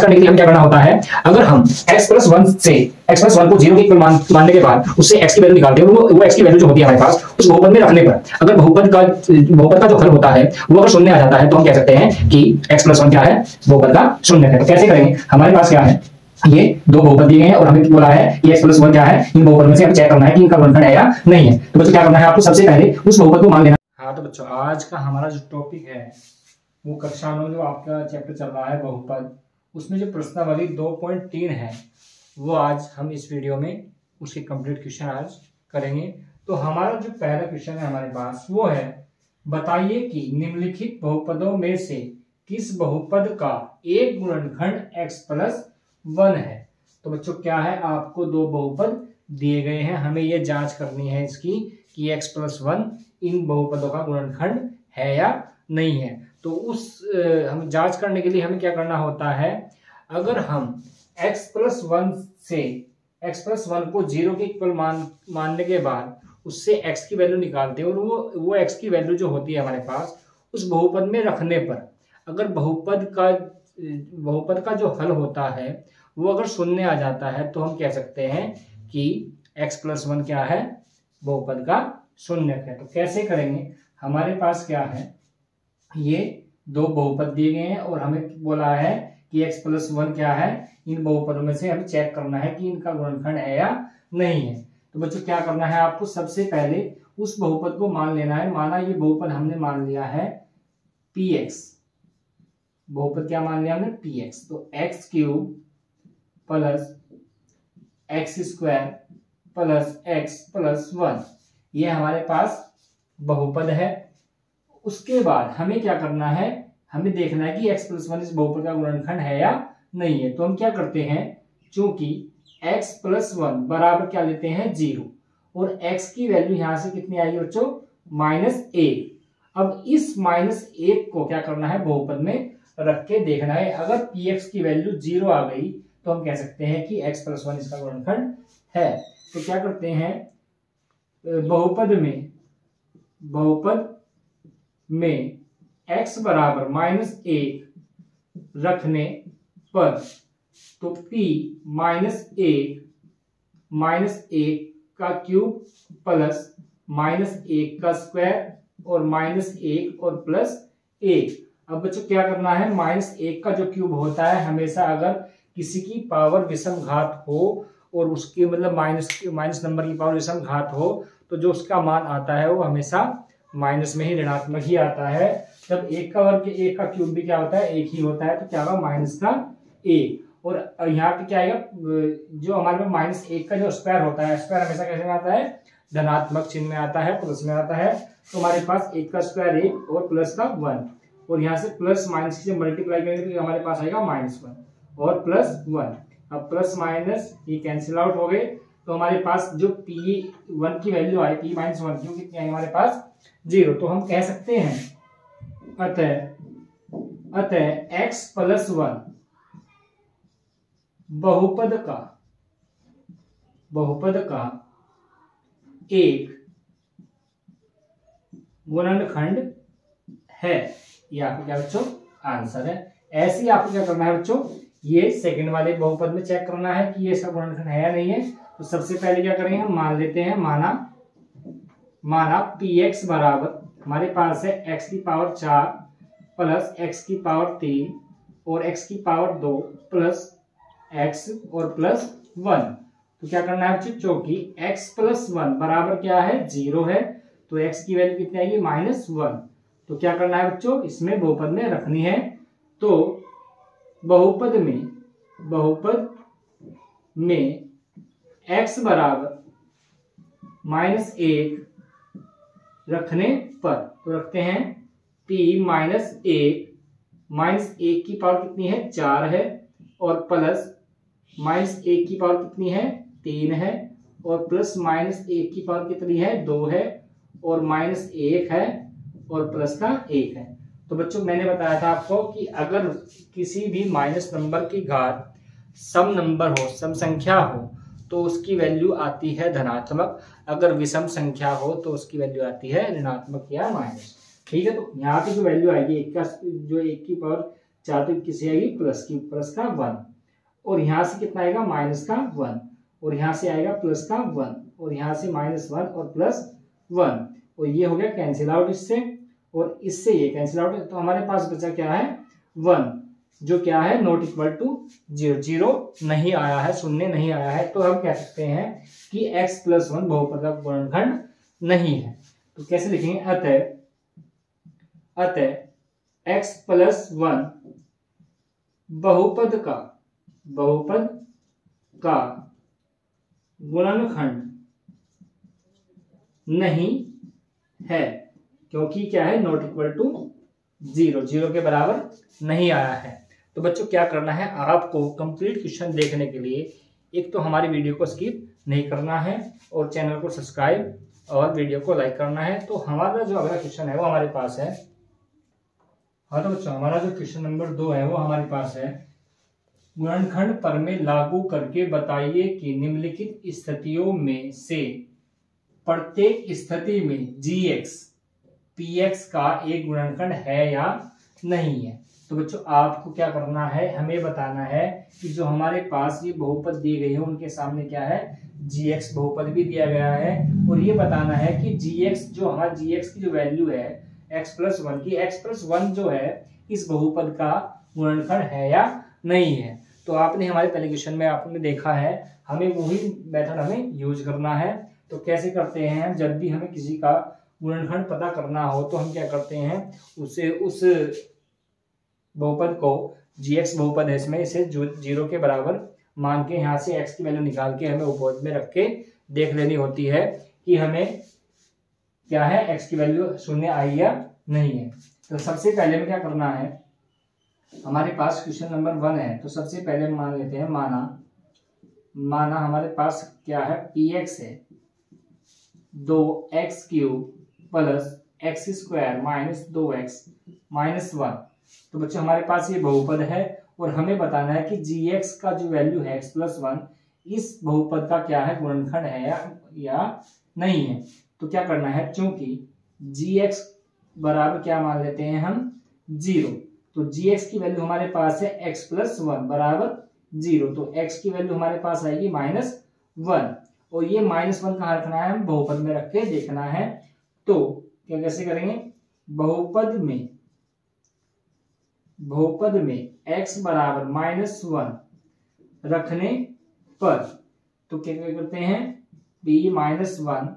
जांच करने के लिए हमें क्या करना होता है, अगर हम x+1 से x+1 को 0 के इक्वल मानने के बाद उससे x की वैल्यू निकालते हैं, वो x की वैल्यू जो होती है हमारे पास उस बहुपद में रखने पर अगर बहुपद का जो हल होता है वो अगर शून्य आ जाता है तो हम कह सकते हैं कि x+1 क्या है, बहुपद का शून्य है। तो कैसे करेंगे, हमारे पास क्या है, ये दो बहुपद दिए गए हैं और हमें बोला है कि x+1 क्या है, इन बहुपद में से हमें चेक करना है कि इनका गुणनखंड है या नहीं है। तो बच्चों क्या करना है, आपको सबसे पहले उस बहुपद को मान लेना। हाँ तो बच्चों आज का हमारा जो टॉपिक है वो कक्षा 9 जो आपका चैप्टर चल रहा है बहुपद, उसमें जो प्रश्नावली 2.3 है वो आज हम इस वीडियो में उसके कंप्लीट क्वेश्चन आज करेंगे। तो हमारा जो पहला क्वेश्चन है हमारे पास वो है, बताइए कि निम्नलिखित बहुपदों में से किस बहुपद का एक गुणनखंड x+1 है। तो बच्चों क्या है, आपको दो बहुपद दिए गए हैं, हमें ये जांच करनी है इसकी कि x+1 इन बहुपदों का गुणनखंड है या नहीं है। तो हम जांच करने के लिए हमें क्या करना होता है, अगर हम x+1 से x+1 को 0 के इक्वल मानने के बाद उससे x की वैल्यू निकालते हैं और वो x की वैल्यू जो होती है हमारे पास उस बहुपद में रखने पर अगर बहुपद का जो हल होता है वो अगर शून्य आ जाता है तो हम कह सकते हैं कि x+1 क्या है, बहुपद का शून्य है। तो कैसे करेंगे, हमारे पास क्या है, ये दो बहुपद दिए गए हैं और हमें बोला है कि x+1 क्या है, इन बहुपदों में से हमें चेक करना है कि इनका गुणनखंड है या नहीं है। तो बच्चों क्या करना है, आपको सबसे पहले उस बहुपद को मान लेना है। माना ये बहुपद हमने मान लिया है px, बहुपद क्या मान लिया हमने, px। तो x³ plus x² plus x+1 ये हमारे पास बहुपद है। उसके बाद हमें क्या करना है, हमें देखना है कि x+1 इस बहुपद का गुणनखंड है या नहीं है। तो हम क्या करते हैं, चूंकि x+1 बराबर क्या लेते हैं 0 और x की वैल्यू यहां से कितनी आएगी बच्चों, -1। अब इस -1 को क्या करना है, बहुपद में रख के देखना है। अगर px की वैल्यू 0 आ गई तो हम कह सकते हैं कि x+1 इसका गुणनखंड है। तो क्या करते हैं, बहुपद में x बराबर -1 रखने पर तो p -1 का क्यूब प्लस -1 का स्क्वायर और -1 और +1। अब बच्चों क्या करना है, -1 का जो क्यूब होता है हमेशा अगर किसी की पावर विषम घात हो और उसकी मतलब माइनस नंबर की पावर विषम घात हो तो जो उसका मान आता है वो हमेशा माइनस में ही, ऋणात्मक ही आता है। जब 1 का वर्ग 1 का क्यूब भी क्या होता है, 1 ही होता है, तो क्या होगा -1। और यहाँ पे क्या आएगा, जो हमारे पास -1 का जो स्क्वायर होता है, स्क्वायर हमेशा कैसे में आता है, धनात्मक चिन्ह में आता है, प्लस में आता है। तो हमारे पास 1 का स्क्वायर 1 और प्लस का 1 और यहाँ से प्लस माइनस की जब मल्टीप्लाई करेंगे तो हमारे पास आएगा -1 और +1। अब प्लस माइनस ये कैंसिल आउट हो गए तो हमारे पास जो p1 की वैल्यू आई, p-1 की कितनी आई हमारे पास 0। तो हम कह सकते हैं अतः x+1 बहुपद का एक गुणनखंड है। ये आपका क्या बच्चों आंसर है। ऐसे ही आपको क्या करना है बच्चों, ये सेकंड वाले बहुपद में चेक करना है कि ये इसका गुणनखंड है या नहीं है। तो सबसे पहले क्या करेंगे, हम मान लेते हैं, माना px बराबर हमारे पास है x⁴ प्लस x⁴ और x⁴ प्लस x और +1। तो क्या करना है बच्चों, चूंकि x+1 बराबर क्या है 0 है तो x की वैल्यू कितनी आएगी -1। तो क्या करना है बच्चों, इसमें बहुपद में रखनी है। तो बहुपद में x बराबर -1 रखने पर तो रखते हैं p -1 की पावर कितनी है 4 है और प्लस -1 की पावर कितनी है 3 है और प्लस -1 की पावर कितनी है 2 है और -1 है और प्लस का 1 है। तो बच्चों मैंने बताया था आपको कि अगर किसी भी माइनस नंबर की घात सम नंबर हो, सम संख्या हो तो उसकी वैल्यू आती है धनात्मक, अगर विषम संख्या हो तो उसकी वैल्यू आती है ऋणात्मक या माइनस। ठीक है, तो यहाँ की जो वैल्यू आएगी 1 की पावर 4 तो किसी आएगी प्लस की, प्लस का 1, और यहाँ से कितना आएगा माइनस का 1, और यहाँ से आएगा प्लस का 1, और यहाँ से -1 और +1, और ये हो गया कैंसिल आउट इससे, और इससे ये कैंसिल आउट, तो हमारे पास बचा क्या है 1, जो क्या है नॉट इक्वल टू 0, 0 नहीं आया है, शून्य नहीं आया है, तो हम कह सकते हैं कि x+1 बहुपद का गुणनखंड नहीं है। तो कैसे लिखेंगे, अतः x+1 बहुपद का गुणनखंड नहीं है, क्योंकि क्या है नॉट इक्वल टू 0, 0 के बराबर नहीं आया है। तो बच्चों क्या करना है, आपको कंप्लीट क्वेश्चन देखने के लिए एक तो हमारी वीडियो को स्किप नहीं करना है, और चैनल को सब्सक्राइब और वीडियो को लाइक करना है। तो हमारा जो अगला क्वेश्चन है वो हमारे पास है, हाँ तो बच्चों हमारा जो क्वेश्चन नंबर 2 है वो हमारे पास है, गुणनखंड प्रमेय लागू करके बताइए कि निम्नलिखित स्थितियों में से प्रत्येक स्थिति में gx px का एक गुणनखंड है या नहीं है। तो बच्चों आपको क्या करना है, हमें बताना है कि जो हमारे पास ये बहुपद दिए गए हैं उनके सामने क्या है gx बहुपद भी दिया गया है, और ये बताना है कि gx जो हमारा gx की जो वैल्यू है x+1 की, x+1 जो है इस बहुपद का गुणनखंड है या नहीं है। तो आपने हमारे पहले क्वेश्चन में आपने देखा है, हमें वही मेथड हमें यूज करना है। तो कैसे करते हैं, जब भी हमें किसी का गुणनखंड पता करना हो तो हम क्या करते हैं, उसे उस बहुपद को gx बहुपद है इसमें, इसे 0 के बराबर मान के यहाँ से x की वैल्यू निकाल के हमें उपपद में रख के देख लेनी होती है कि हमें क्या है x की वैल्यू 0 आई या नहीं है। तो सबसे पहले में क्या करना है, हमारे पास क्वेश्चन नंबर 1 है, तो सबसे पहले मान लेते हैं, माना हमारे पास क्या है px है 2x³ + x² - 2x - 1। तो बच्चों हमारे पास ये बहुपद है, और हमें बताना है कि gx का जो वैल्यू है x+1 इस बहुपद का क्या है गुणनखंड है या नहीं है। तो क्या करना है, चूंकि gx बराबर क्या मान लेते हैं हम 0, तो gx की वैल्यू हमारे पास है x+1 बराबर 0, तो x की वैल्यू हमारे पास आएगी -1, और ये -1 कहाँ रखना है, हम बहुपद में रख के देखना है। तो क्या कैसे करेंगे, बहुपद में x बराबर -1 रखने पर तो क्या करते हैं, b -1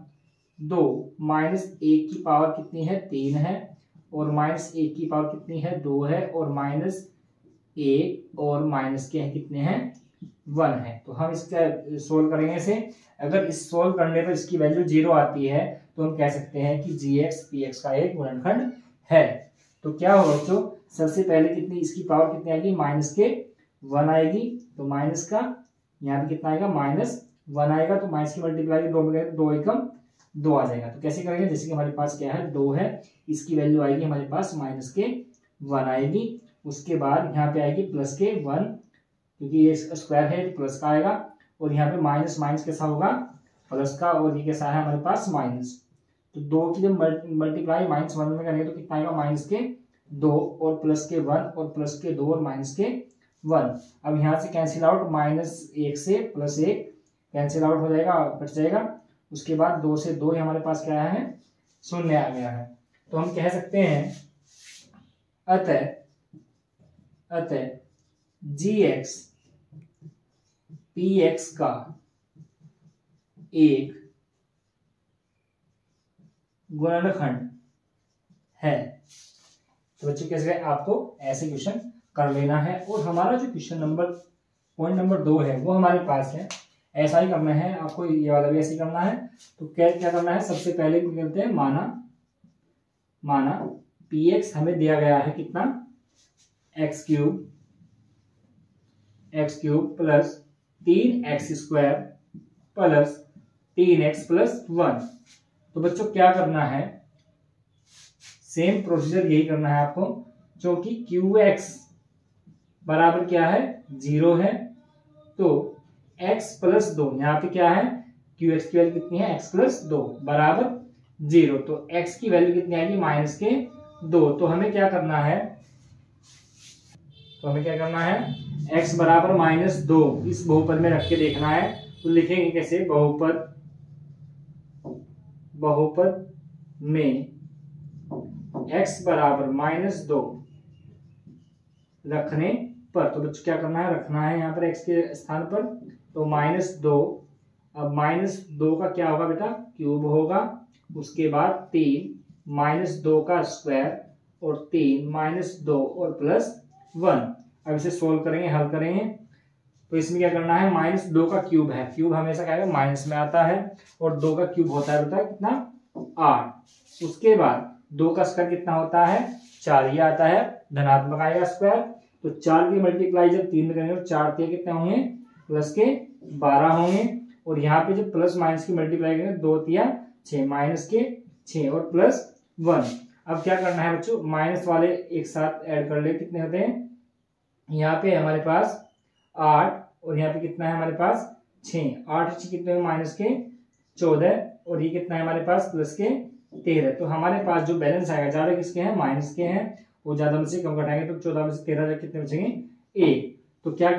2 -1 की पावर कितनी है 3 है, और -1 की पावर कितनी है 2 है, और -1 और माइनस के कितने हैं 1 है। तो हम इसका सोल्व करेंगे इसे, अगर इस सोल्व करने पर इसकी वैल्यू 0 आती है तो हम कह सकते हैं कि gx px का एक गुणनखंड है। तो क्या होगा बच्चों, सबसे पहले कितनी इसकी पावर कितनी आएगी -1 आएगी, तो माइनस का यहाँ पे कितना आएगा -1 आएगा, तो माइनस की मल्टीप्लाई 2 में 2 एकम 2 आ जाएगा। तो कैसे करेंगे, जैसे कि हमारे पास क्या है 2 है, इसकी वैल्यू आएगी हमारे पास -1 आएगी, उसके बाद यहाँ पे आएगी +1 क्योंकि ये स्क्वायर है तो प्लस का आएगा, और यहाँ पे माइनस माइनस कैसा होगा प्लस का, और ये कैसा है हमारे पास माइनस। तो 2 की जब मल्टीप्लाई -1 में करेंगे तो कितना आएगा -2 और +1 और +2 और -1। अब यहाँ से कैंसिल आउट, -1 से +1 कैंसिल आउट हो जाएगा, कट जाएगा। उसके बाद 2 से 2 हमारे पास क्या है 0 आ गया है। तो हम कह सकते हैं अतः gx px का एक गुणनखंड है। तो बच्चों कैसे आपको ऐसे क्वेश्चन कर लेना है। और हमारा जो क्वेश्चन नंबर पॉइंट नंबर 2 है वो हमारे पास है, ऐसा ही करना है आपको, ये वाला भी ऐसे ही करना है। तो क्या क्या करना है, सबसे पहले करते हैं माना px हमें दिया गया है कितना x³ + 3x² + 3x + 1। तो बच्चों क्या करना है, सेम प्रोसीजर यही करना है आपको, क्योंकि qx बराबर क्या है 0 है, तो x + 2 यहाँ पे क्या है qx की वैल्यू कितनी है x + 2 बराबर 0, तो x की वैल्यू कितनी आएगी -2। तो हमें क्या करना है, तो हमें क्या करना है, x बराबर -2 इस बहुपद में रख के देखना है। तो लिखेंगे कैसे, बहुपद में x बराबर -2 रखने पर, तो बच्चों क्या करना है, रखना है यहाँ पर x के स्थान पर, तो -2। अब -2 का क्या होगा बेटा, क्यूब होगा। उसके बाद 3 -2 का स्क्वायर और 3 -2 और +1। अब इसे सोल्व करेंगे, हल करेंगे। तो इसमें क्या करना है, -2 का क्यूब है, क्यूब हमेशा क्या है माइनस में आता है, और 2 का क्यूब होता है बेटा कितना, 8। उसके बाद 2 का स्क्वायर कितना होता है, 4 ही आता है, धनात्मक आएगा स्क्वायर। तो 4 की मल्टीप्लाई जब 3 में करेंगे तो 4 3 कितने होंगे, +12 होंगे। और यहाँ पे जब प्लस माइनस की मल्टीप्लाई करेंगे 2 3 6 -6 और +1। अब क्या करना है बच्चों, माइनस वाले एक साथ ऐड कर ले, कितने होते हैं, यहाँ पे हमारे पास 8 और यहाँ पे कितना है हमारे पास 6। 8 कितने हैं, -14 और ये कितना है हमारे पास +13। तो हमारे पास जो बैलेंस आएगा, ज्यादा किसके हैं, माइनस के हैं, वो ज्यादा में से कम घटाएंगे तो 14 में से 13 कितने बचेंगे, 1। तो क्या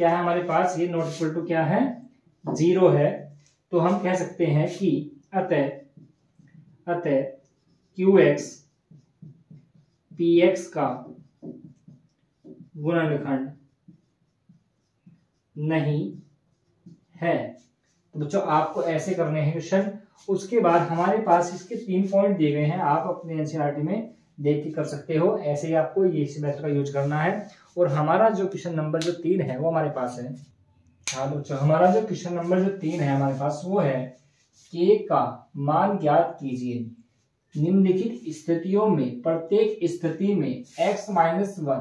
है हमारे पास, ये नॉट इक्वल टू क्या है, 0 है। तो हम कह सकते हैं कि अतः QX PX का गुणनखंड नहीं है। तो बच्चों आपको ऐसे करने हैं क्वेश्चन। उसके बाद हमारे पास इसके 3 पॉइंट दिए गए हैं, आप अपने एनसीईआरटी में देख के कर सकते हो। ऐसे ही आपको ये इसी मेथड का यूज करना है। और हमारा जो क्वेश्चन नंबर जो 3 है वो हमारे पास है, हाँ बच्चों, हमारा जो क्वेश्चन नंबर जो 3 है हमारे पास वो है, k का मान ज्ञात कीजिए। निम्नलिखित स्थितियों में प्रत्येक स्थिति में x-1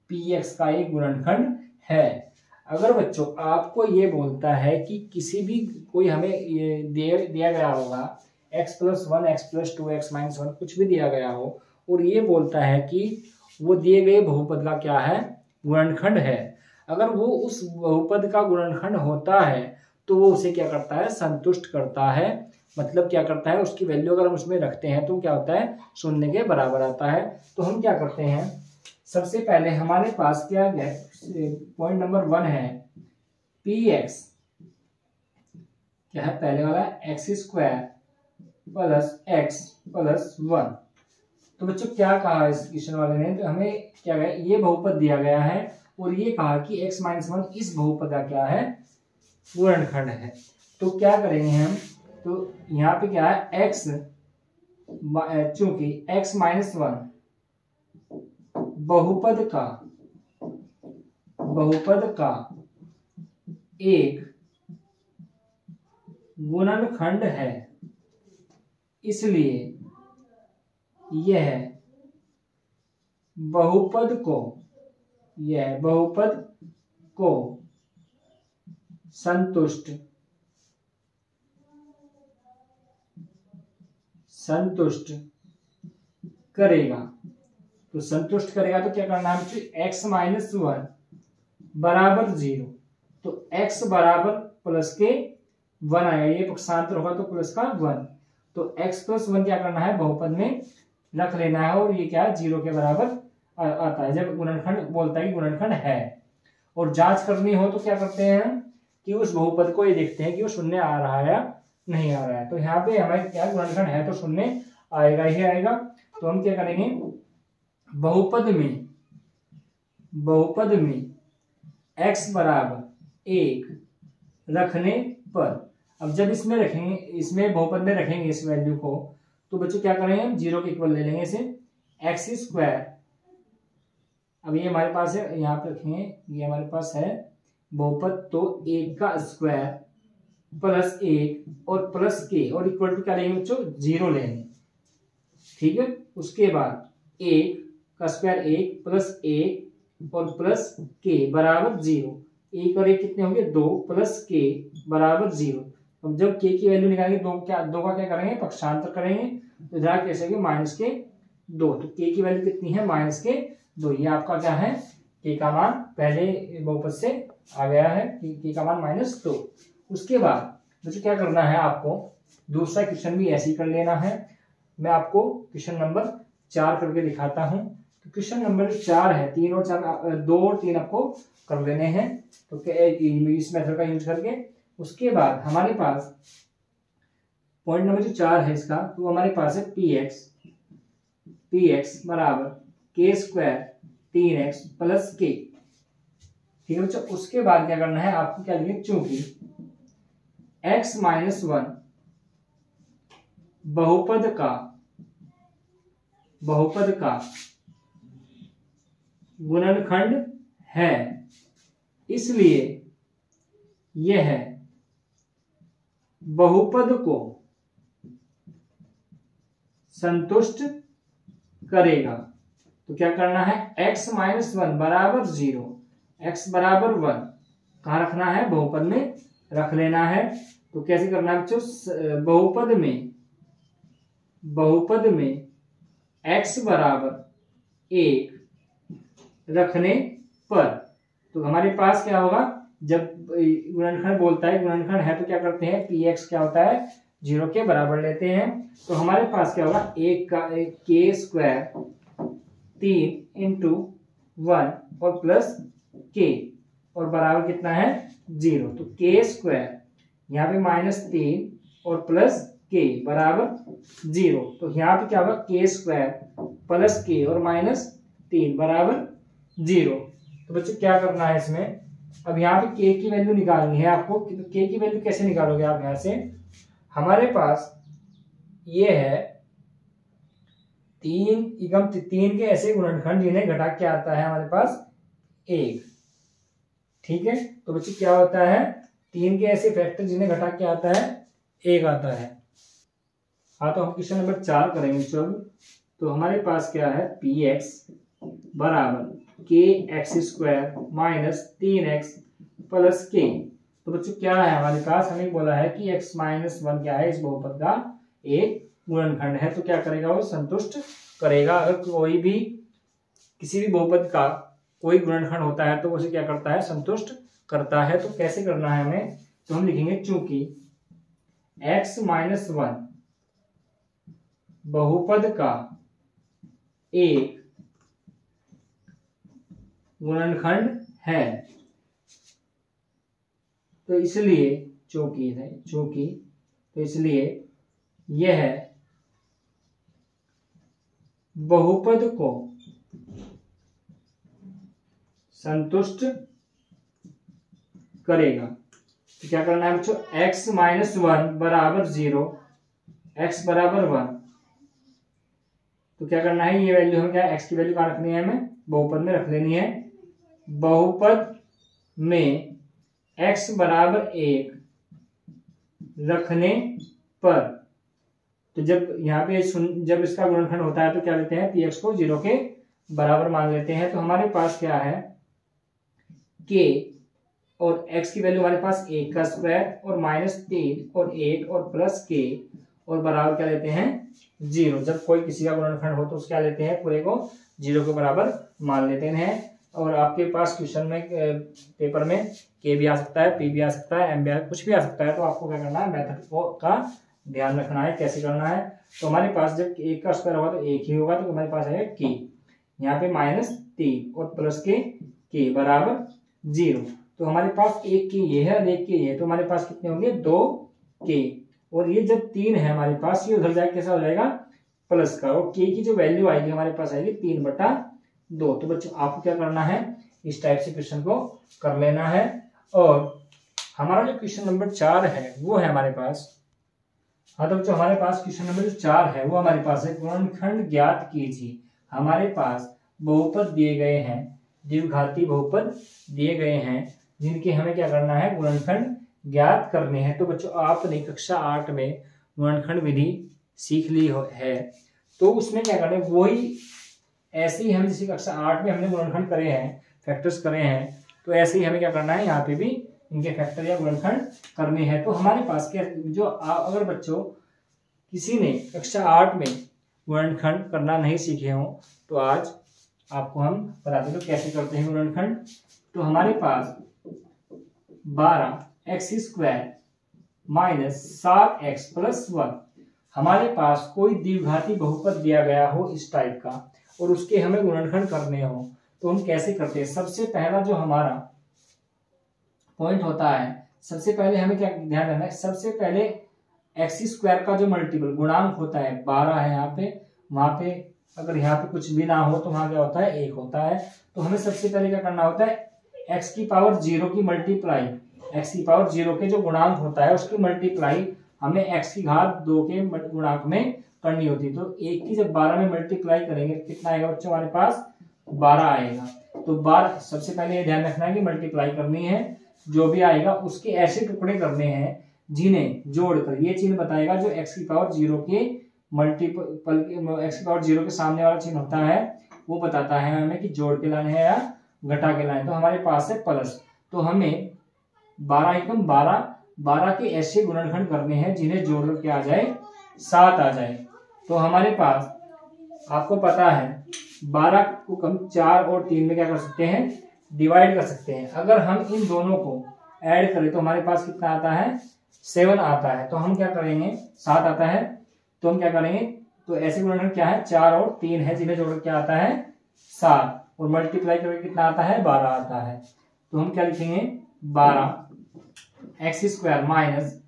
px का एक गुणनखंड है। अगर बच्चों आपको ये बोलता है कि किसी भी कोई हमें ये दिया गया होगा x+1 x+2 x-1 कुछ भी दिया गया हो, और ये बोलता है कि वो दिए गए बहुपद का क्या है, गुणनखंड है। अगर वो उस बहुपद का गुणनखंड होता है तो वो उसे क्या करता है, संतुष्ट करता है। मतलब क्या करता है, उसकी वैल्यू अगर हम उसमें रखते हैं तो क्या होता है, 0 के बराबर आता है। तो हम क्या करते हैं, सबसे पहले हमारे पास क्या है, पॉइंट नंबर 1 है px क्या है, पहले वाला x² + x+1। तो बच्चों क्या कहा इस क्वेश्चन वाले ने, तो हमें क्या है, ये बहुपद दिया गया है और ये कहा कि x-1 इस बहुपद का क्या है, गुणनखंड है। तो क्या करेंगे हम, तो यहाँ पे क्या है, x चूंकि x-1 बहुपद का एक गुणनखंड है, इसलिए यह बहुपद को संतुष्ट करेगा। तो संतुष्ट करेगा तो क्या करना है, x-1 बराबर 0। तो x बराबर प्लस के 1 आएगा, ये पक्षांतर होगा तो प्लस का 1। तो x+1 क्या करना है, बहुपद में रख लेना है, और ये क्या है, 0 के बराबर आता है जब गुणनखंड बोलता है कि गुणनखंड है। और जांच करनी हो तो क्या करते हैं कि उस बहुपद को ये देखते हैं कि वो 0 आ रहा है या नहीं आ रहा है। तो यहाँ पे हमारे क्या गुणनखंड है तो 0 आएगा ही आएगा। तो हम क्या करेंगे, बहुपद में x बराबर 1 रखने पर, अब जब इसमें रखेंगे, इसमें बहुपद में रखेंगे इस वैल्यू को, तो बच्चों क्या करेंगे, हम 0 के इक्वल ले लेंगे इसे, x²। अब ये हमारे पास है, यहाँ पे रखेंगे, ये हमारे पास है बहुपद, तो 1 का स्क्वायर + 1 और प्लस के और इक्वल टू क्या लेंगे बच्चों, 0 लेंगे, ठीक है। उसके बाद 1 का स्क्वायर 1 + 1 और प्लस के बराबर 0। 1 और 1 कितने होंगे, 2 प्लस के बराबर 0। अब जब के की वैल्यू निकालेंगे, 2 का क्या करेंगे, पक्षांतर करेंगे, तो इधर कैसे -2। तो के की वैल्यू कितनी है, -2। ये आपका क्या है, के का मान पहले बहुपद से आ गया है, के का मान -2। उसके बाद बच्चों क्या करना है, आपको दूसरा क्वेश्चन भी ऐसे ही कर लेना है। मैं आपको क्वेश्चन नंबर 4 करके दिखाता हूं। तो क्वेश्चन नंबर 4 है, 3 और 4 2 और 3 आपको कर लेने हैं तो इस मेथड का यूज करके। उसके बाद हमारे पास पॉइंट नंबर जो 4 है इसका, तो हमारे पास है पी एक्स बराबर के स्क्वायर 3x प्लस के। ठीक है बच्चों, उसके बाद क्या करना है आपको, क्या लिखेंगे, चूंकि x माइनस 1 बहुपद का गुणनखंड है, इसलिए यह बहुपद को संतुष्ट करेगा। तो क्या करना है, x माइनस 1 बराबर 0, x बराबर 1 कहाँ रखना है, बहुपद में रख लेना है। तो कैसे करना है बच्चों, बहुपद में x बराबर 1 रखने पर, तो हमारे पास क्या होगा, जब गुणनखंड बोलता है, गुणनखंड है तो क्या करते हैं, px क्या होता है 0 के बराबर लेते हैं। तो हमारे पास क्या होगा, एक का के स्क्वायर 3 इंटू 1 और प्लस के और बराबर कितना है 0। तो के स्क्वायर यहाँ पे -3 और प्लस के बराबर 0। तो यहाँ पे क्या होगा, के स्क्वायर प्लस के और -3 बराबर 0। तो बच्चों क्या करना है इसमें, अब यहाँ पे के की वैल्यू निकालनी है आपको। के की वैल्यू कैसे निकालोगे आप, यहाँ से हमारे पास ये है 3 के ऐसे गुणनखंड जिन्हें घटा के आता है हमारे पास 1। ठीक है, तो बच्चों क्या होता है, 3 के ऐसे फैक्टर जिन्हें घटा के आता है 1 आता है। हाँ, तो हम क्वेश्चन नंबर 4 करेंगे। तो हमारे पास क्या है, पी एक्स बराबर के x square minus 3x plus के। तो बच्चों क्या है हमारे पास, हमें बोला है कि x माइनस 1 क्या है, इस बहुपद का एक गुणनखंड है। तो क्या करेगा, वो संतुष्ट करेगा। अगर कोई भी किसी भी बहुपद का कोई गुणनखंड होता है तो उसे क्या करता है, संतुष्ट करता है। तो कैसे करना है हमें, तो हम लिखेंगे चूंकि x माइनस 1 बहुपद का एक गुणनखंड है, तो इसलिए तो इसलिए यह बहुपद को संतुष्ट करेगा। तो क्या करना है बच्चों, x माइनस 1 बराबर 0, x बराबर 1। तो क्या करना है, ये वैल्यू हमें क्या है, x की वैल्यू कहाँ रखनी है, हमें बहुपद में रख लेनी है। बहुपद में x बराबर 1 रखने पर, तो जब यहाँ पे जब इसका गुणनखंड होता है तो क्या लेते हैं, px को 0 के बराबर मान लेते हैं। तो हमारे पास क्या है, k और x की वैल्यू हमारे पास 1 का स्क्वायर और -3 और 1 और प्लस k और बराबर क्या लेते हैं 0। जब कोई किसी का गुणनखंड हो तो उसको क्या लेते हैं, पूरे को 0 के बराबर मान लेते हैं। और आपके पास क्वेश्चन में पेपर में के भी आ सकता है, पी भी आ सकता है, एम भी कुछ भी आ सकता है। तो आपको क्या करना है, मेथड का ध्यान रखना है, कैसे करना है। तो हमारे पास जब 1 का स्क्वायर होगा तो 1 ही होगा, तो हमारे पास है के, यहाँ पे -3 और प्लस के बराबर 0। तो हमारे पास 1 के ये है और 1 के ये है, तो हमारे पास कितने होंगे, 2 के। और ये जब 3 है हमारे पास, ये उधर जाके कैसा हो जाएगा, प्लस का। और के की जो वैल्यू आएगी हमारे पास आएगी 3/2। तो बच्चों आपको क्या करना है, इस टाइप से क्वेश्चन को कर लेना है। और हमारा जो क्वेश्चन नंबर 4 है वो है हमारे पास, हाँ तो बच्चों हमारे पास क्वेश्चन नंबर 4 है वो हमारे पास है, गुणनखंड ज्ञात कीजिए। हमारे पास बहुपद दिए गए हैं, द्विघाती बहुपद दिए गए हैं, जिनके हमें क्या करना है, गुणनखंड ज्ञात करने हैं। तो बच्चों आपने कक्षा 8 में गुणनखंड विधि सीख ली है, तो उसमें क्या करना है, वही ऐसे ही हम जैसे कक्षा 8 में हमने गुणनखंड करे हैं, फैक्टर्स करे हैं, तो ऐसे ही हमें क्या करना है, यहाँ पे भी इनके फैक्टर या गुणनखंड करने हैं। तो हमारे पास क्या, जो अगर बच्चों किसी ने कक्षा 8 में गुणनखंड करना नहीं सीखे हों तो आज आपको हम बताते हैं कैसे करते हैं गुणनखंड। तो हमारे पास 12x² माइनस 7x प्लस 1, हमारे पास कोई द्विघाती बहुपद दिया गया हो इस टाइप का, और उसके हमें गुणनखंड करने हो तो हम कैसे करते हैं। सबसे पहला जो हमारा पॉइंट होता है, सबसे पहले हमें क्या ध्यान रखना है, सबसे पहले एक्स स्क्वायर का जो मल्टीपल गुणांक होता है 12 है यहाँ पे, वहां पे अगर यहाँ पे कुछ भी ना हो तो वहां क्या होता है 1 होता है। तो हमें सबसे पहले क्या करना होता है, एक्स की पावर 0 की मल्टीप्लाई, एक्स की पावर 0 के जो गुणांक होता है उसकी मल्टीप्लाई हमें एक्स की घात 2 के गुणांक में करनी होती है। तो 1 की जब 12 में मल्टीप्लाई करेंगे कितना आएगा बच्चों, हमारे पास 12 आएगा। तो 12 सबसे पहले ये ध्यान रखना है कि मल्टीप्लाई करनी है, जो भी आएगा उसके ऐसे टुकड़े करने हैं जिन्हें जोड़कर ये चिन्ह बताएगा जो एक्स की पावर 0 के मल्टीपल, एक्स की पावर 0 के सामने वाला चिन्ह होता है वो बताता है हमें कि जोड़ के लाने हैं या घटा के लाने। तो हमारे पास है प्लस, तो हमें 12 एकम 12 के ऐसे गुणनखंड करने हैं जिन्हें जोड़ के आ जाए 7 आ जाए। तो हमारे पास आपको पता है 12 को हम 4 और 3 में क्या कर सकते हैं, डिवाइड कर सकते हैं। अगर हम इन दोनों को ऐड करें तो हमारे पास कितना आता है, 7 आता है। तो हम क्या करेंगे, 7 आता है तो हम क्या करेंगे, तो ऐसे गुणनखंड क्या है 4 और 3 है जिन्हें जोड़ क्या आता है 7, और मल्टीप्लाई करके कितना आता है 12 आता है। तो हम क्या लिखेंगे 12 x square minus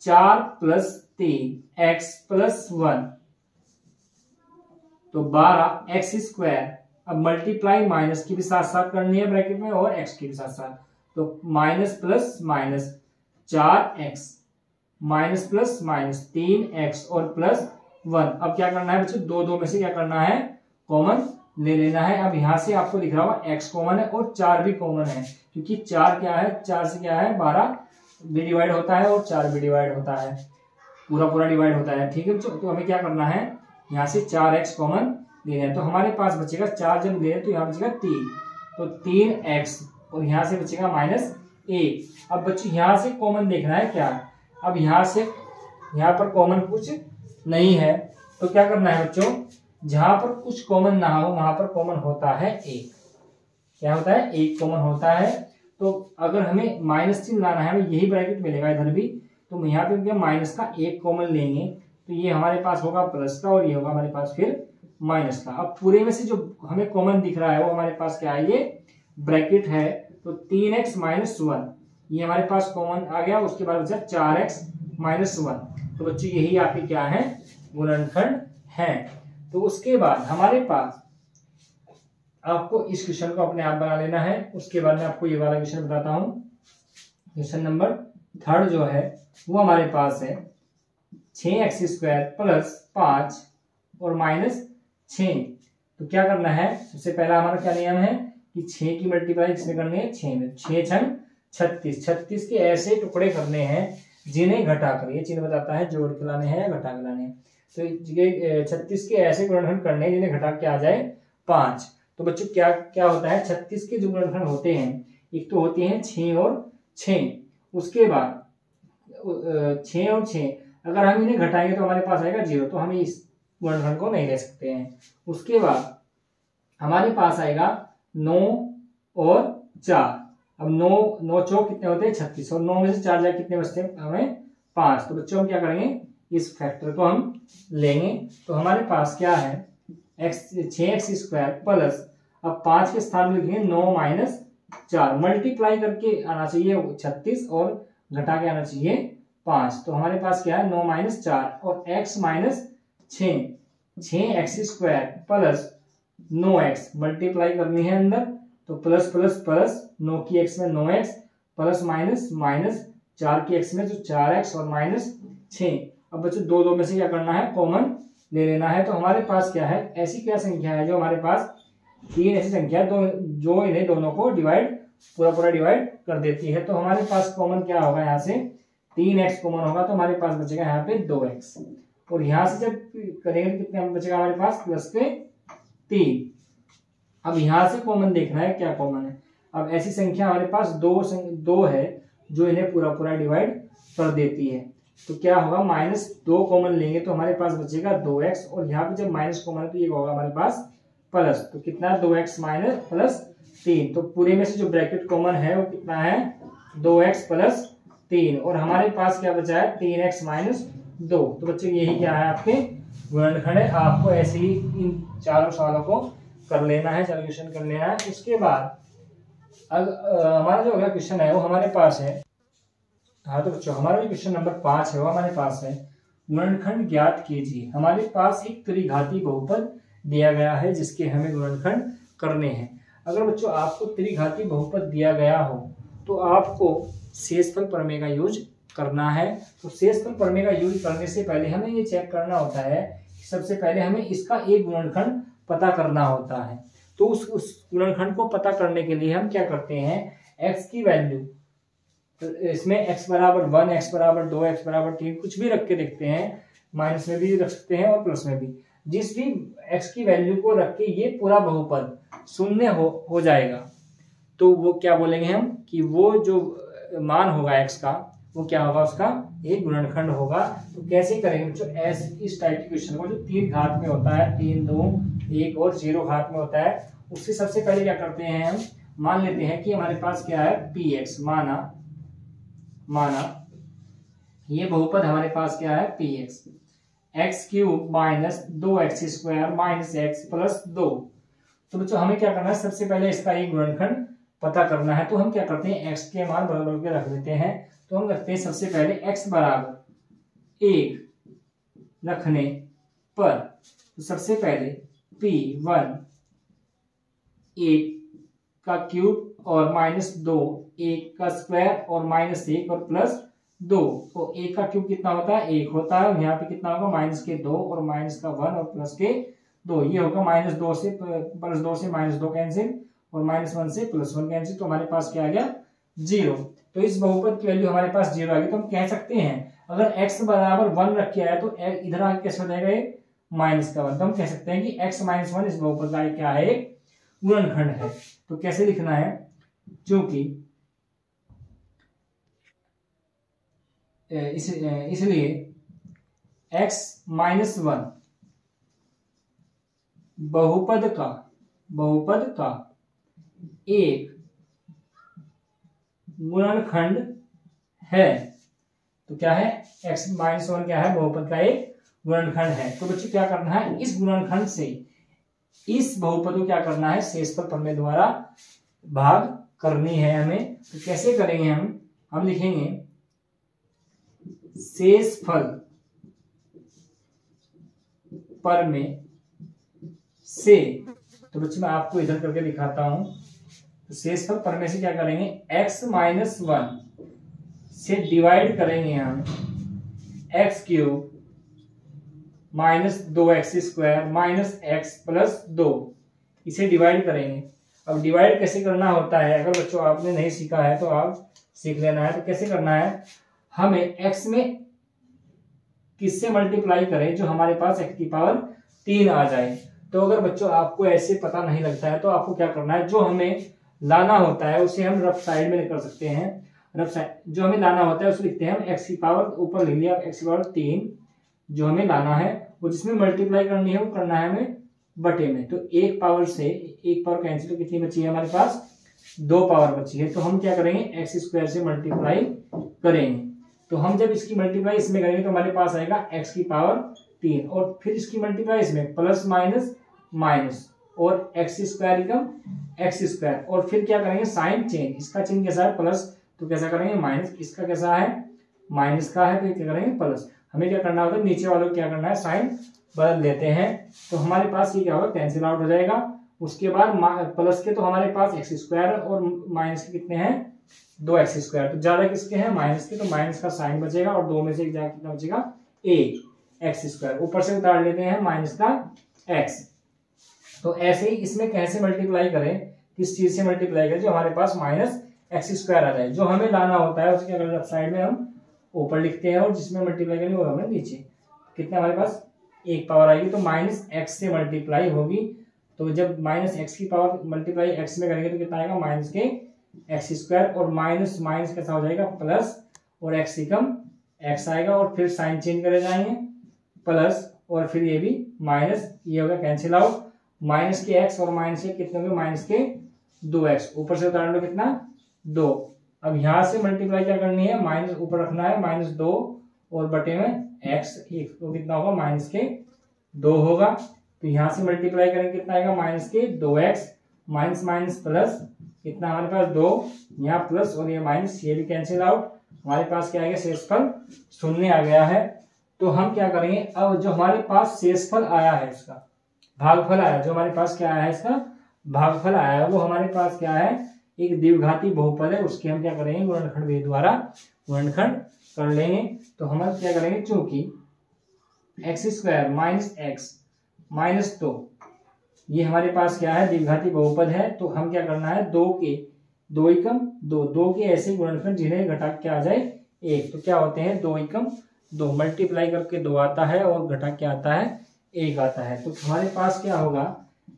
4 plus 3 x plus 1। तो 12 एक्स स्क्वायर, अब मल्टीप्लाई माइनस की भी साथ साथ करनी है ब्रैकेट में और एक्स की भी साथ साथ, तो minus plus minus 4x minus plus minus 3x और प्लस 1। अब क्या करना है बच्चों, दो में से क्या करना है, कॉमन ले लेना है। अब यहां से आपको दिख रहा होगा x कॉमन है और 4 भी कॉमन है, क्योंकि 4 क्या है, 4 से क्या है 12 भी डिवाइड होता है और 4 भी डिवाइड होता है, पूरा डिवाइड होता है। ठीक है बच्चों, तो हमें क्या करना है, यहाँ से 4x कॉमन लेना है। तो हमारे पास बचेगा 4 जब ले तो यहाँ बचेगा 3, तो 3x और यहाँ से बचेगा माइनस 1। अब बच्चों यहाँ से कॉमन देखना है क्या, अब यहाँ पर कॉमन कुछ नहीं है तो क्या करना है बच्चों, जहां पर कुछ कॉमन ना हो वहां पर कॉमन होता है 1। क्या होता है, 1 कॉमन होता है। तो अगर हमें माइनस चिन्ह लाना है, हमें यही ब्रैकेट मिलेगा इधर भी, तो यहाँ पे क्या माइनस का 1 कॉमन लेंगे तो ये हमारे पास होगा प्लस का और ये होगा हमारे पास फिर माइनस का। अब पूरे में से जो हमें कॉमन दिख रहा है वो हमारे पास क्या है, ये ब्रैकेट है। तो 3x माइनस 1 ये हमारे पास कॉमन आ गया, उसके बाद बचा 4x माइनस 1। तो बच्चों यही आपके क्या है, गुणनखंड है। तो उसके बाद हमारे पास आपको इस क्वेश्चन को अपने आप बना लेना है। उसके बाद मैं आपको ये वाला क्वेश्चन बताता हूं। क्वेश्चन नंबर 3 जो है वो हमारे पास है 6x स्क्वायर प्लस 5 और माइनस 6। तो क्या करना है, सबसे पहला हमारा क्या नियम है कि 6 की मल्टीप्लाई किसने करनी है, 6 में। 6 छंग 36, 36 के ऐसे टुकड़े करने हैं जिन्हें घटाकर, ये चिन्ह बताता है जोड़ के लाने हैं या घटा के लाने हैं। तो ये 36 के ऐसे गुणनखंड करने हैं जिन्हें घटा के आ जाए 5। तो बच्चों क्या क्या होता है, 36 के जो गुणनखंड होते हैं एक तो होते हैं 6 और 6, उसके बाद 6 और 6 अगर हम इन्हें घटाएंगे तो हमारे पास आएगा 0, तो हम इस गुणनखंड को नहीं ले सकते हैं। उसके बाद हमारे पास आएगा 9 और 4। अब 9 चौक कितने होते हैं 36, और 9 में से 4 जाए कितने बचते हैं हमें 5। तो बच्चों हम क्या करेंगे, इस फैक्टर को हम लेंगे। तो हमारे पास क्या है, 6x स्क्वायर प्लस, अब 5 के स्थान में लिखेंगे 9 माइनस 4, मल्टीप्लाई करके आना चाहिए 36 और घटा के आना चाहिए 5। तो हमारे पास क्या है 9 माइनस 4 और x minus 6x square plus 9x multiply करनी है अंदर, तो प्लस प्लस प्लस 9 की x में 9x प्लस माइनस माइनस 4 की x में तो 4x और माइनस 6। अब बच्चों दो में से क्या करना है, कॉमन ले लेना है। तो हमारे पास क्या है, ऐसी क्या संख्या है जो हमारे पास 3 ऐसी संख्या है जो इन्हें दोनों को डिवाइड पूरा डिवाइड कर देती है। तो हमारे पास कॉमन क्या होगा, यहाँ से 3x कॉमन होगा तो हमारे पास बचेगा यहाँ पे 2x, और यहाँ से जब करेंगे कितने बचेगा हमारे पास प्लस के 3। अब यहाँ से कॉमन देखना है क्या कॉमन है। अब ऐसी संख्या हमारे पास दो है जो इन्हें पूरा डिवाइड कर देती है। तो क्या होगा, -2 कॉमन लेंगे तो हमारे पास बचेगा 2x, और यहाँ पे जब माइनस कॉमन है तो ये होगा हमारे पास प्लस, तो कितना 2x माइनस प्लस 3। तो पूरे में से जो ब्रैकेट कॉमन है वो कितना है 2x प्लस 3, और हमारे पास क्या बचा है 3x माइनस 2। तो बच्चों यही क्या है आपके गुणनखंड है। आपको ऐसे ही इन चारों सवालों को कर लेना है, सॉल्यूशन कर लेना है। उसके बाद हमारा जो अगला क्वेश्चन है वो हमारे पास है, हाँ तो बच्चों हमारा जो क्वेश्चन नंबर 5 है वो हमारे पास है, गुणनखंड ज्ञात कीजिए। हमारे पास एक त्रिघाती बहुपद दिया गया है जिसके हमें गुणनखंड करने हैं। अगर बच्चों आपको त्रिघाती बहुपद दिया गया हो तो आपको शेषफल प्रमेय का यूज करना है। तो शेषफल प्रमेय का यूज करने से पहले हमें ये चेक करना होता है कि सबसे पहले हमें इसका एक गुणनखंड पता करना होता है। तो उस गुणनखंड को पता करने के लिए हम क्या करते हैं, x की वैल्यू, तो इसमें x बराबर 1, x बराबर 2, x बराबर 3 कुछ भी रख के देखते हैं, माइनस में भी रख सकते हैं और प्लस में भी। जिस भी x की वैल्यू को रख के ये पूरा बहुपद शून्य हो जाएगा तो वो क्या बोलेंगे हम कि वो जो मान होगा x का वो क्या होगा, उसका एक गुणनखंड होगा। तो कैसे करेंगे बच्चों, इस टाइप के क्वेश्चन को जो 3 घात में होता है, 3, 2, 1 और 0 घात में होता है, उससे सबसे पहले क्या करते हैं हम मान लेते हैं कि हमारे पास क्या है px, माना ये बहुपद हमारे पास क्या है px, x³ minus 2x² minus x plus 2। तो बच्चों हमें क्या करना है, सबसे पहले इसका एक गुणनखंड पता करना है। तो हम क्या करते हैं, x के मान बदल के रख देते हैं। तो हम रखते हैं सबसे पहले x बराबर 1 रखने पर, तो सबसे पहले p1 1 का क्यूब और माइनस 2 1 का स्क्वायर और माइनस 1 और प्लस 2। तो 1 का क्यूब कितना होता है, 1 होता है। यहाँ पे कितना होगा, माइनस के 2 और माइनस का 1 और प्लस के 2। ये होगा माइनस 2 से प्लस 2 से माइनस 2 कैंसिल और माइनस 1 से प्लस 1 कैंसिल। तो हमारे पास क्या आ गया, 0। तो इस बहुपद की वैल्यू हमारे पास 0 आ गई। तो हम कह सकते हैं अगर x बराबर 1 रख के आया तो इधर आगे कैसे हो जाएगा, ये माइनस का 1। तो हम कह सकते हैं कि x माइनस 1 इस बहुपद का क्या है, एक गुणनखंड है। तो कैसे लिखना है, क्योंकि इसलिए x माइनस 1 बहुपद का एक गुणनखंड है। तो क्या है, x माइनस 1 क्या है, बहुपद का एक गुणनखंड है। तो बच्चों क्या करना है, इस गुणनखंड से इस बहुपद को क्या करना है, शेषफल प्रमेय द्वारा भाग करनी है हमें। तो कैसे करेंगे हम लिखेंगे शेषफल प्रमेय से। तो बच्चों मैं आपको इधर करके दिखाता हूं। तो शेषफल प्रमेय से क्या करेंगे, x माइनस 1 से डिवाइड करेंगे हम x³ minus 2x² minus x plus 2, इसे डिवाइड करेंगे। अब डिवाइड कैसे करना होता है, अगर बच्चों आपने नहीं सीखा है तो आप सीख लेना है। तो कैसे करना है, हमें x में किससे मल्टीप्लाई करें जो हमारे पास x की पावर 3 आ जाए। तो अगर बच्चों आपको ऐसे पता नहीं लगता है तो आपको क्या करना है, जो हमें लाना होता है उसे हम रफ साइड में कर सकते हैं। रफ साइड जो हमें लाना होता है उसे लिखते हैं हम x की पावर, ऊपर लिख लिया x की पावर 3 जो हमें लाना है, वो जिसमें मल्टीप्लाई करनी है वो करना है हमें बटे में। तो एक पावर से एक पावर कैंसिल, तो कितनी बची है हमारे पास, 2 पावर बची है। तो हम क्या करेंगे, x² से मल्टीप्लाई करेंगे। तो हम जब इसकी मल्टीप्लाई इसमें करेंगे तो हमारे पास आएगा x की पावर 3 और फिर इसकी मल्टीप्लाई इसमें प्लस माइनस माइनस और x² इक्वल x² और फिर क्या करेंगे, साइन चेंज। इसका चिन्ह कैसा है, प्लस, तो कैसा करेंगे माइनस। इसका कैसा है, माइनस का है, तो क्या करेंगे प्लस। हमें क्या करना होगा, नीचे वालों को क्या करना है, साइन बदल देते हैं। तो हमारे पास ये क्या होगा, कैंसिल आउट हो जाएगा। उसके बाद प्लस के तो हमारे पास x² और माइनस के कितने हैं, 2x²। तो ज्यादा किसके हैं, माइनस के, तो माइनस का साइन बचेगा और 2 में से कितना बचेगा, 1 x²। ऊपर से उतार लेते हैं माइनस का x। तो ऐसे ही इसमें कैसे मल्टीप्लाई करें, किस चीज से मल्टीप्लाई करें, जो हमारे पास माइनस x² आ जाए। जो हमें लाना होता है उसे क्या करें, लेफ्ट साइड में हम ऊपर लिखते हैं और जिसमें मल्टीप्लाई करेंगे वो हमें नीचे। कितना हमारे पास 1 पावर आएगी, तो माइनस x से मल्टीप्लाई होगी। तो जब माइनस x की पावर मल्टीप्लाई x में करेंगे तो कितना आएगा, माइनस के x² और माइनस माइनस कैसा हो जाएगा, प्लस, और x एकम x आएगा और फिर साइन चेंज करे जाएंगे, प्लस और फिर ये भी माइनस, ये होगा कैंसिल आउट। माइनस के x और माइनस के कितने होंगे, माइनस के 2x, ऊपर से उतार लो कितना, 2। अब यहां से मल्टीप्लाई क्या करनी है, माइनस ऊपर रखना है, -2 और बटे में x, तो कितना होगा, माइनस के 2 होगा, तो यहां से मल्टीप्लाई करेंगे कितना आएगा, माइनस के 2x, माइनस माइनस प्लस, कितना हमारे पास 2, यहाँ प्लस और ये माइनस, ये भी कैंसिल आउट, हमारे पास क्या आ गया, शेषफल 0 आ गया है। तो हम क्या करेंगे, अब जो हमारे पास शेषफल आया है इसका भागफल आया, जो हमारे पास क्या आया है इसका भागफल आया है, वो हमारे पास क्या है, एक द्विघाती बहुपद है, उसके हम क्या करेंगे, गुणनखंड विधि द्वारा गुणनखंड कर लेंगे। तो हम क्या करेंगे, चूंकि x square minus x minus 2 ये हमारे पास क्या है, द्विघाती बहुपद है, तो हम क्या करना है, 2 के 2 एकम 2 के ऐसे गुणनखंड जिन्हें घटा के आ जाए 1, तो क्या होते हैं, 2 एकम 2 मल्टीप्लाई करके 2 आता है और घटा के आता है 1 आता है। तो हमारे पास क्या होगा,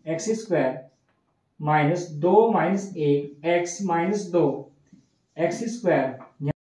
x square minus 2 minus 1 x minus 2 x square